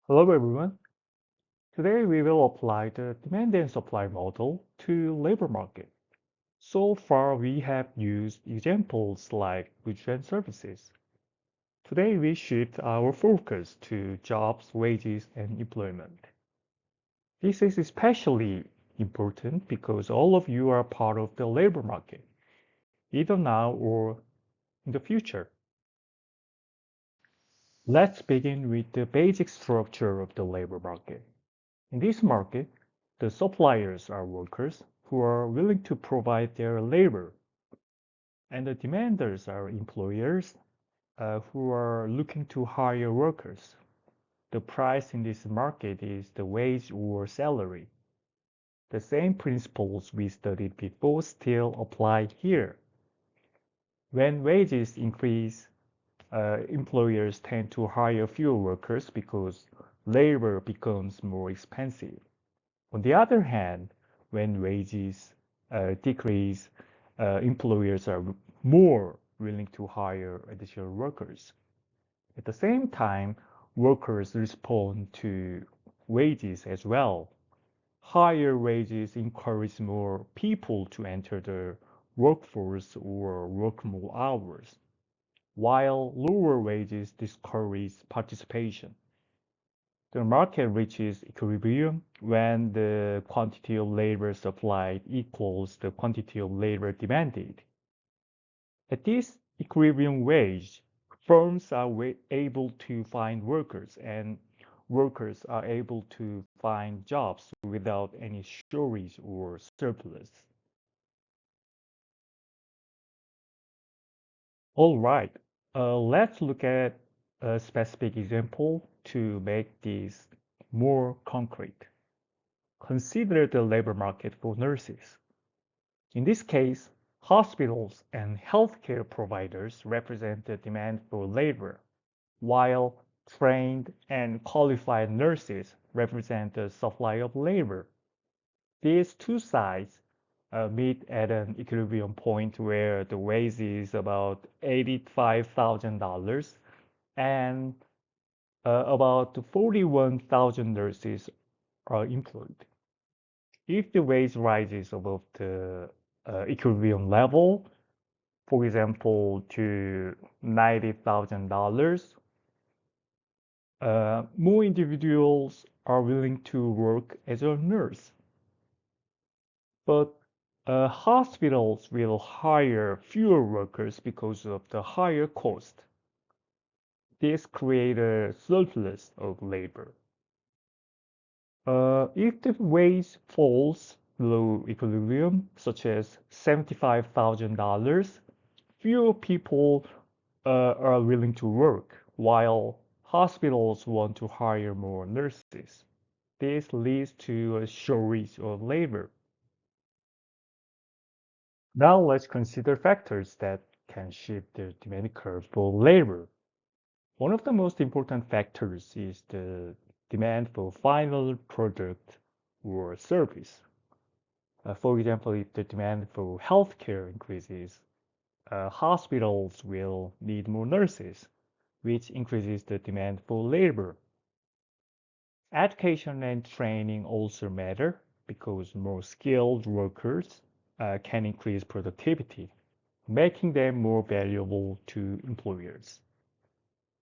Hello everyone. Today we will apply the demand and supply model to labor market. So far we have used examples like goods and services. Today we shift our focus to jobs, wages, and employment. This is especially important because all of you are part of the labor market, either now or in the future. Let's begin with the basic structure of the labor market. In this market, the suppliers are workers who are willing to provide their labor, and the demanders are employers who are looking to hire workers. The price in this market is the wage or salary. The same principles we studied before still apply here. When wages increase, employers tend to hire fewer workers because labor becomes more expensive. On the other hand, when wages decrease, employers are more willing to hire additional workers. At the same time, workers respond to wages as well. Higher wages encourage more people to enter the workforce or work more hours, while lower wages discourage participation. The market reaches equilibrium when the quantity of labor supplied equals the quantity of labor demanded. At this equilibrium wage, firms are able to find workers and workers are able to find jobs without any shortage or surplus. All right, let's look at a specific example to make this more concrete. Consider the labor market for nurses. In this case, hospitals and healthcare providers represent the demand for labor, while trained and qualified nurses represent the supply of labor. These two sides meet at an equilibrium point where the wage is about $85,000 and about 41,000 nurses are employed. If the wage rises above the equilibrium level, for example, to $90,000, more individuals are willing to work as a nurse. But hospitals will hire fewer workers because of the higher cost. This creates a surplus of labor. If the wage falls below equilibrium, such as $75,000, fewer people are willing to work, while hospitals want to hire more nurses. This leads to a shortage of labor. Now let's consider factors that can shift the demand curve for labor. One of the most important factors is the demand for final product or service. For example, if the demand for healthcare increases, hospitals will need more nurses, which increases the demand for labor. Education and training also matter because more skilled workers can increase productivity, making them more valuable to employers.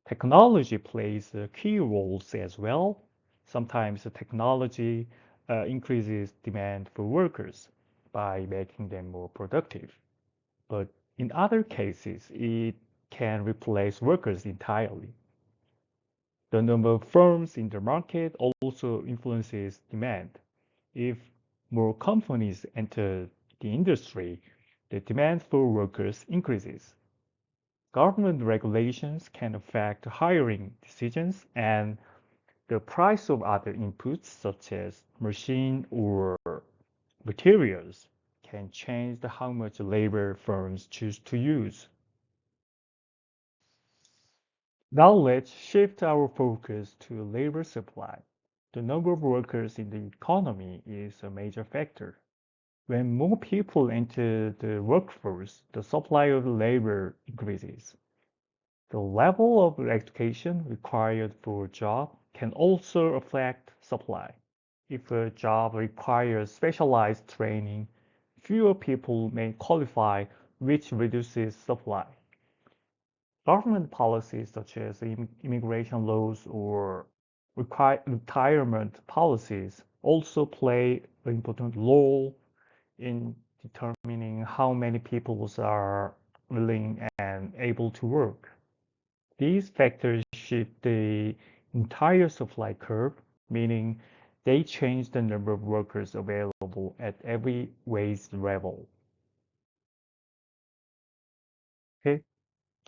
Technology plays key roles as well. Sometimes the technology increases demand for workers by making them more productive. But in other cases, it can replace workers entirely. The number of firms in the market also influences demand. If more companies enter the industry, the demand for workers increases. Government regulations can affect hiring decisions, and the price of other inputs, such as machine or materials, can change how much labor firms choose to use. Now let's shift our focus to labor supply. The number of workers in the economy is a major factor. When more people enter the workforce, the supply of labor increases. The level of education required for a job can also affect supply. If a job requires specialized training, fewer people may qualify, which reduces supply. Government policies such as immigration laws or retirement policies also play an important role in determining how many people are willing and able to work. These factors shape the entire supply curve, meaning they change the number of workers available at every wage level. Okay,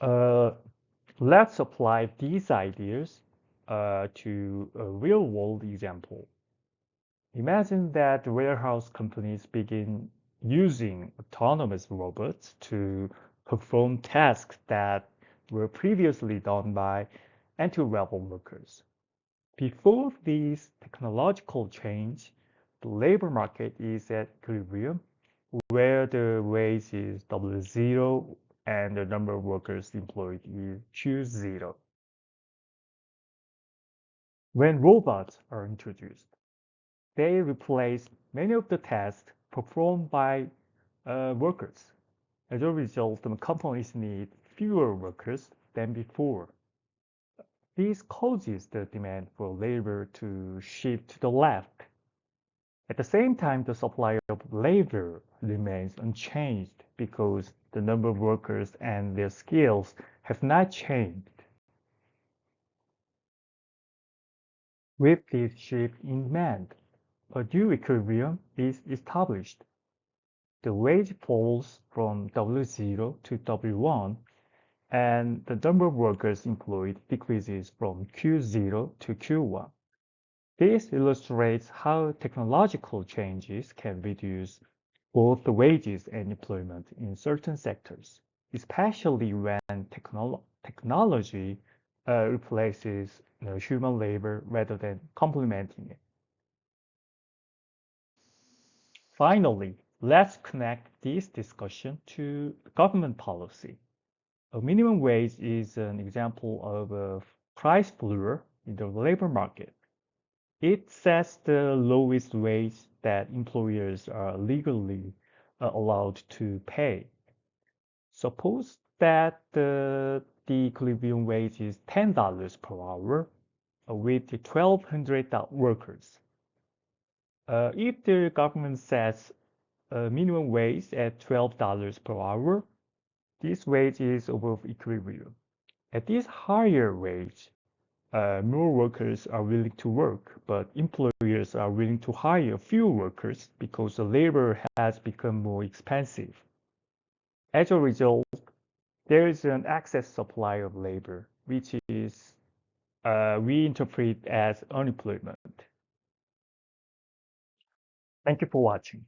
uh, let's apply these ideas to a real-world example. Imagine that warehouse companies begin using autonomous robots to perform tasks that were previously done by entry-level workers. Before this technological change, the labor market is at equilibrium, where the wage is W0 and the number of workers employed is Q0. When robots are introduced, they replace many of the tasks performed by workers. As a result, the companies need fewer workers than before. This causes the demand for labor to shift to the left. At the same time, the supply of labor remains unchanged because the number of workers and their skills have not changed. With this shift in demand, a new equilibrium is established. The wage falls from W0 to W1, and the number of workers employed decreases from Q0 to Q1. This illustrates how technological changes can reduce both the wages and employment in certain sectors, especially when technology replaces human labor rather than complementing it. Finally, let's connect this discussion to government policy. A minimum wage is an example of a price floor in the labor market. It sets the lowest wage that employers are legally allowed to pay. Suppose that the equilibrium wage is $10 per hour with 1,200 workers. If the government sets a minimum wage at $12 per hour, this wage is above equilibrium. At this higher wage, more workers are willing to work, but employers are willing to hire fewer workers because the labor has become more expensive. As a result, there is an excess supply of labor, which is we interpret as unemployment. Thank you for watching.